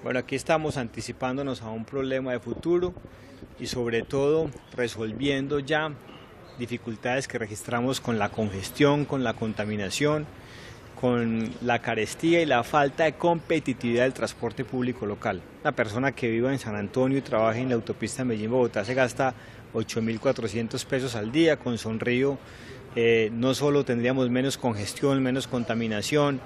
Bueno, aquí estamos anticipándonos a un problema de futuro y sobre todo resolviendo ya dificultades que registramos con la congestión, con la contaminación, con la carestía y la falta de competitividad del transporte público local. Una persona que viva en San Antonio y trabaje en la autopista Medellín-Bogotá se gasta 8.400 pesos al día. Con Sonrío no solo tendríamos menos congestión, menos contaminación,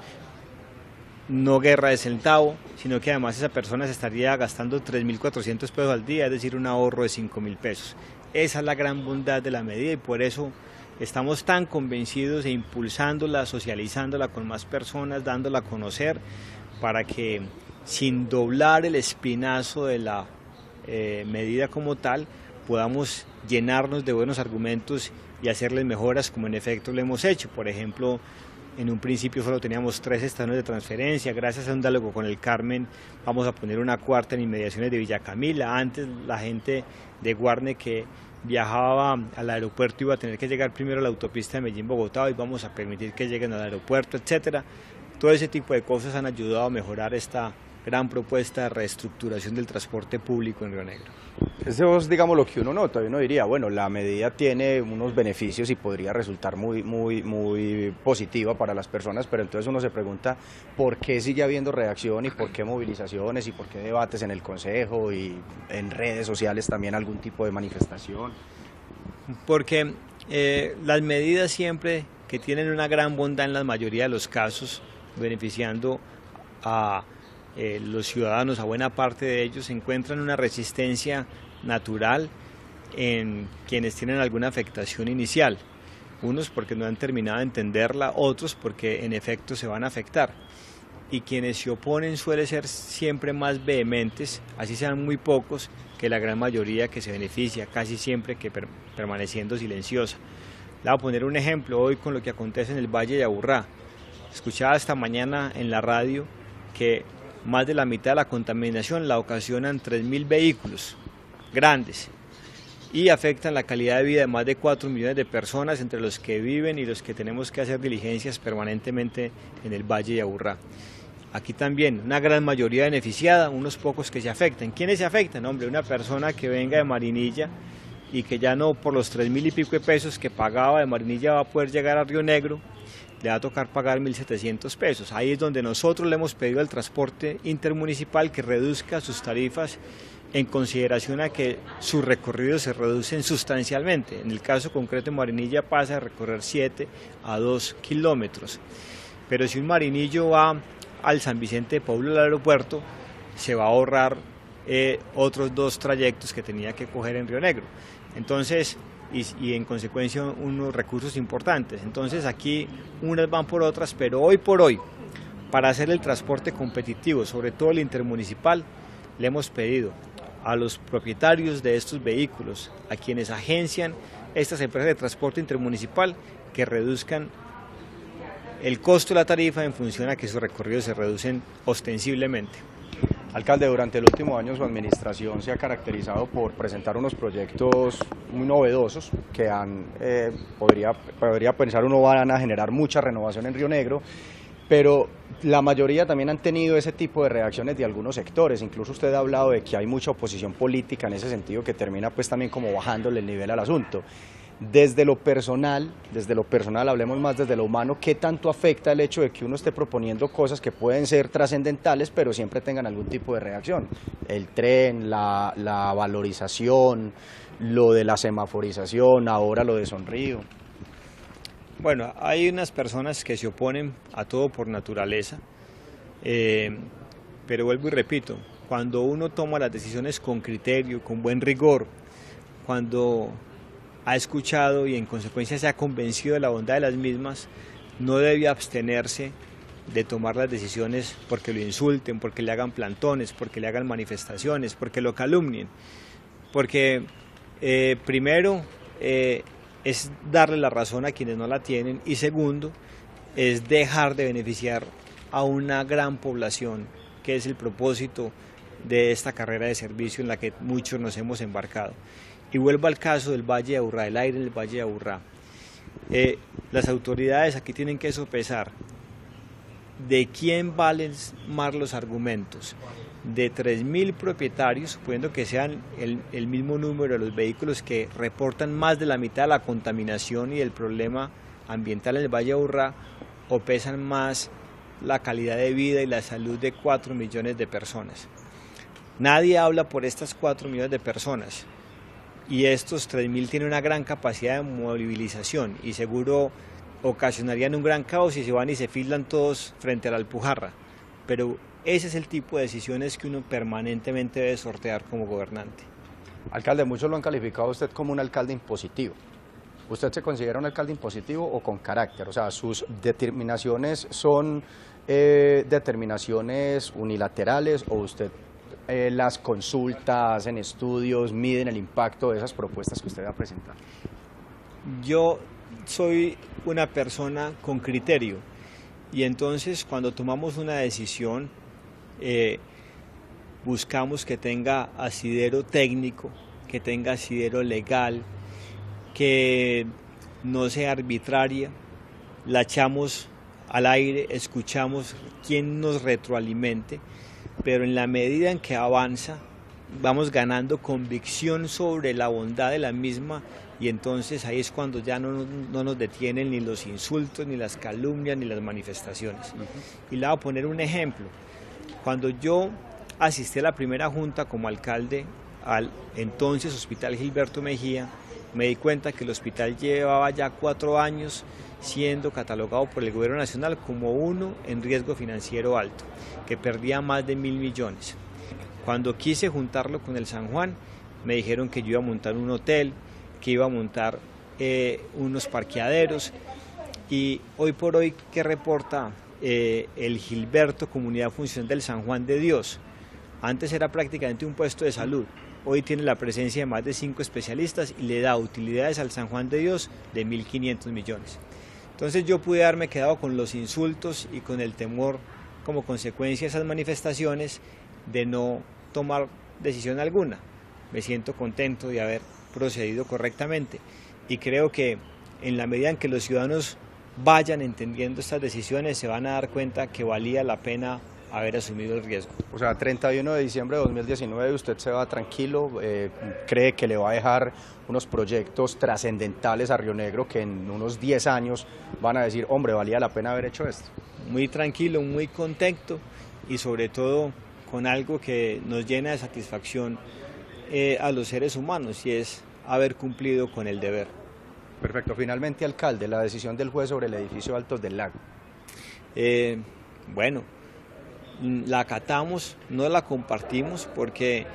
no guerra de centavo, sino que además esa persona se estaría gastando 3.400 pesos al día, es decir, un ahorro de 5.000 pesos. Esa es la gran bondad de la medida y por eso estamos tan convencidos e impulsándola, socializándola con más personas, dándola a conocer, para que sin doblar el espinazo de la medida como tal, podamos llenarnos de buenos argumentos y hacerles mejoras como en efecto lo hemos hecho. Por ejemplo, en un principio solo teníamos 3 estaciones de transferencia. Gracias a un diálogo con el Carmen vamos a poner una cuarta en inmediaciones de Villa Camila. Antes la gente de Guarne que viajaba al aeropuerto iba a tener que llegar primero a la autopista de Medellín-Bogotá, hoy vamos a permitir que lleguen al aeropuerto, etcétera. Todo ese tipo de cosas han ayudado a mejorar esta gran propuesta de reestructuración del transporte público en Río Negro. Eso es, digamos, lo que uno nota, uno diría, bueno, la medida tiene unos beneficios y podría resultar muy positiva para las personas, pero entonces uno se pregunta por qué sigue habiendo reacción y por qué movilizaciones y por qué debates en el Consejo y en redes sociales también algún tipo de manifestación. Porque las medidas siempre que tienen una gran bondad en la mayoría de los casos, beneficiando a los ciudadanos, a buena parte de ellos, encuentran una resistencia natural en quienes tienen alguna afectación inicial, unos porque no han terminado de entenderla, otros porque en efecto se van a afectar, y quienes se oponen suelen ser siempre más vehementes, así sean muy pocos, que la gran mayoría que se beneficia, casi siempre que permaneciendo silenciosa. Le voy a poner un ejemplo hoy con lo que acontece en el Valle de Aburrá. Escuchaba esta mañana en la radio que más de la mitad de la contaminación la ocasionan 3.000 vehículos grandes y afectan la calidad de vida de más de 4 millones de personas, entre los que viven y los que tenemos que hacer diligencias permanentemente en el Valle de Aburrá. Aquí también una gran mayoría beneficiada, unos pocos que se afectan. ¿Quiénes se afectan? Hombre, una persona que venga de Marinilla y que ya no por los 3.000 y pico de pesos que pagaba de Marinilla va a poder llegar a Río Negro, le va a tocar pagar 1.700 pesos. Ahí es donde nosotros le hemos pedido al transporte intermunicipal que reduzca sus tarifas en consideración a que sus recorridos se reducen sustancialmente. En el caso concreto de Marinilla pasa a recorrer 7 a 2 kilómetros. Pero si un marinillo va al San Vicente de Paúl al aeropuerto, se va a ahorrar otros 2 trayectos que tenía que coger en Río Negro. Entonces, y en consecuencia unos recursos importantes. Entonces aquí unas van por otras, pero hoy por hoy, para hacer el transporte competitivo, sobre todo el intermunicipal, le hemos pedido a los propietarios de estos vehículos, a quienes agencian estas empresas de transporte intermunicipal, que reduzcan el costo de la tarifa en función a que sus recorridos se reducen ostensiblemente. Alcalde, durante el último año su administración se ha caracterizado por presentar unos proyectos muy novedosos que podría pensar uno van a generar mucha renovación en Río Negro, pero la mayoría también han tenido ese tipo de reacciones de algunos sectores. Incluso usted ha hablado de que hay mucha oposición política en ese sentido que termina pues también como bajándole el nivel al asunto. Desde lo personal, hablemos más desde lo humano, ¿qué tanto afecta el hecho de que uno esté proponiendo cosas que pueden ser trascendentales, pero siempre tengan algún tipo de reacción? El tren, la valorización, lo de la semaforización, ahora lo de Sonrío. Bueno, hay unas personas que se oponen a todo por naturaleza, pero vuelvo y repito, cuando uno toma las decisiones con criterio, con buen rigor, cuando ha escuchado y en consecuencia se ha convencido de la bondad de las mismas, no debe abstenerse de tomar las decisiones porque lo insulten, porque le hagan plantones, porque le hagan manifestaciones, porque lo calumnien. Porque primero es darle la razón a quienes no la tienen y segundo es dejar de beneficiar a una gran población, que es el propósito de esta carrera de servicio en la que muchos nos hemos embarcado. Y vuelvo al caso del Valle de Aburrá, el aire del Valle de Aburrá. Las autoridades aquí tienen que sopesar ¿de quién valen más los argumentos? De 3.000 propietarios, suponiendo que sean el mismo número de los vehículos que reportan más de la mitad de la contaminación y el problema ambiental en el Valle de Aburrá, o pesan más la calidad de vida y la salud de 4 millones de personas. Nadie habla por estas 4 millones de personas, y estos 3.000 tienen una gran capacidad de movilización y seguro ocasionarían un gran caos si se van y se fildan todos frente a la Alpujarra, pero ese es el tipo de decisiones que uno permanentemente debe sortear como gobernante. Alcalde, muchos lo han calificado a usted como un alcalde impositivo. ¿Usted se considera un alcalde impositivo o con carácter? O sea, ¿sus determinaciones son determinaciones unilaterales o usted las consulta, hacen estudios, miden el impacto de esas propuestas que usted va a presentar? Yo soy una persona con criterio y entonces cuando tomamos una decisión buscamos que tenga asidero técnico, que tenga asidero legal, que no sea arbitraria, la echamos al aire, escuchamos quién nos retroalimente, pero en la medida en que avanza vamos ganando convicción sobre la bondad de la misma y entonces ahí es cuando ya no nos detienen ni los insultos, ni las calumnias, ni las manifestaciones. Y le voy a poner un ejemplo. Cuando yo asistí a la primera junta como alcalde al entonces Hospital Gilberto Mejía, me di cuenta que el hospital llevaba ya 4 años siendo catalogado por el gobierno nacional como uno en riesgo financiero alto, que perdía más de 1.000 millones. Cuando quise juntarlo con el San Juan, me dijeron que yo iba a montar un hotel, que iba a montar unos parqueaderos, y hoy por hoy, ¿qué reporta el Gilberto, Comunidad Funcional del San Juan de Dios? Antes era prácticamente un puesto de salud, hoy tiene la presencia de más de 5 especialistas y le da utilidades al San Juan de Dios de 1.500 millones. Entonces yo pude haberme quedado con los insultos y con el temor como consecuencia de esas manifestaciones de no tomar decisión alguna. Me siento contento de haber procedido correctamente y creo que en la medida en que los ciudadanos vayan entendiendo estas decisiones se van a dar cuenta que valía la pena haber asumido el riesgo. O sea, 31 de diciembre de 2019 usted se va tranquilo, cree que le va a dejar unos proyectos trascendentales a Río Negro que en unos 10 años van a decir, hombre, valía la pena haber hecho esto. Muy tranquilo, muy contento y sobre todo con algo que nos llena de satisfacción a los seres humanos y es haber cumplido con el deber. Perfecto. Finalmente, alcalde, la decisión del juez sobre el edificio Altos del Lago. Bueno, la acatamos, no la compartimos porque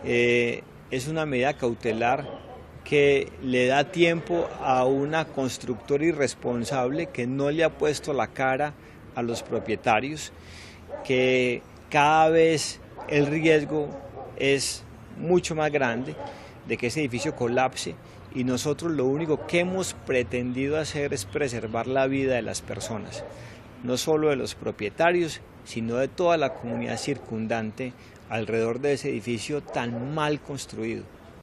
es una medida cautelar que le da tiempo a una constructora irresponsable que no le ha puesto la cara a los propietarios, que cada vez el riesgo es mucho más grande de que ese edificio colapse y nosotros lo único que hemos pretendido hacer es preservar la vida de las personas, no solo de los propietarios, sino de toda la comunidad circundante alrededor de ese edificio tan mal construido.